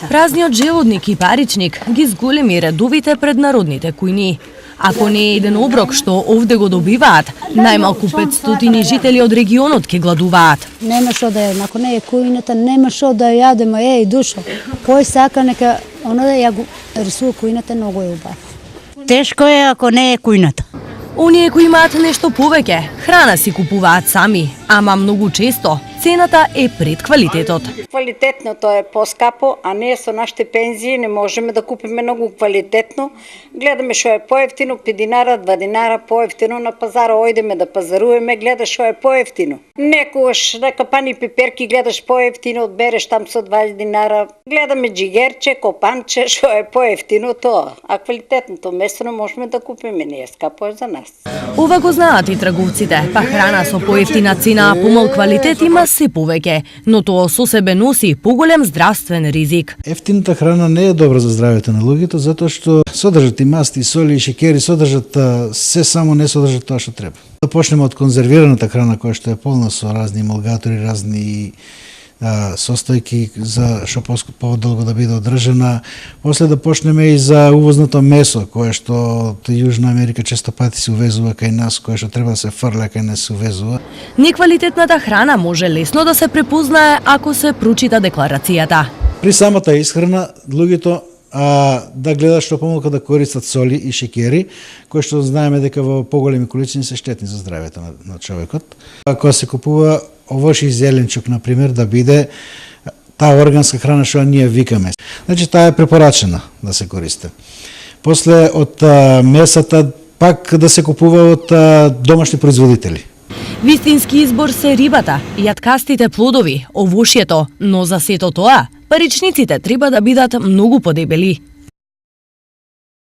Празниот желудник и паричник ги зголеми редовите пред народните кујни. Ако не е еден оброк што овде го добиваат, најмалку 500 жители од регионот ќе гладуваат. Нема што да е, ако не е кујната, нема што да јадеме, душо. Кој сака нека оно да ја го рисува кујната, многу е убав. Тешко е ако не е кујната. Оние кои имаат нешто повеќе, храна си купуваат сами, ама многу често цената е пред квалитетот. Квалитетното е поскапо, а ние со нашите пензии не можеме да купиме многу квалитетно. Гледаме што е поевтино, 5 динара, 2 динара поевтино на пазара, ојдеме да пазаруваме, гледаш што е поевтино. Некогаш на капани пиперки гледаш поевтино, одбереш там со 20 динара. Гледаме джигерче, копанче, што е поевтино тоа, а квалитетното место не можеме да купиме, ние скапо е за нас. Ова го знаат и трговците, па храна со поевтина цена, а помал квалитет има се повеќе, но тоа со себе носи поголем здравствен ризик. Ефтината храна не е добра за здравјето на луѓето, затоа што содржат и масти, и соли, и шекери, содржат се, само не содржат тоа што треба. Да почнеме од конзервираната храна која што е полна со разни емулгатори, разни состојки за што подолго да биде одржана. После да почнеме и за увозното месо, кое што од Јужна Америка често пати се увезува кај нас, кое што треба да се фрля кај нас се увезува. Неквалитетната храна може лесно да се препознае ако се прочита декларацијата. При самата исхрана, луѓето да гледат што помалку да користат соли и шекери, кои што знаеме дека во поголеми количини се штетни за здравјето на човекот. Ако се купува овош и зеленчук, например, да биде таа органска храна што ние викаме. Значи, таа е препорачена да се користи. После од месата пак да се купува од домашни производители. Вистински избор се рибата, јаткастите плодови, овошјето, но за сето тоа, паричниците треба да бидат многу подебели.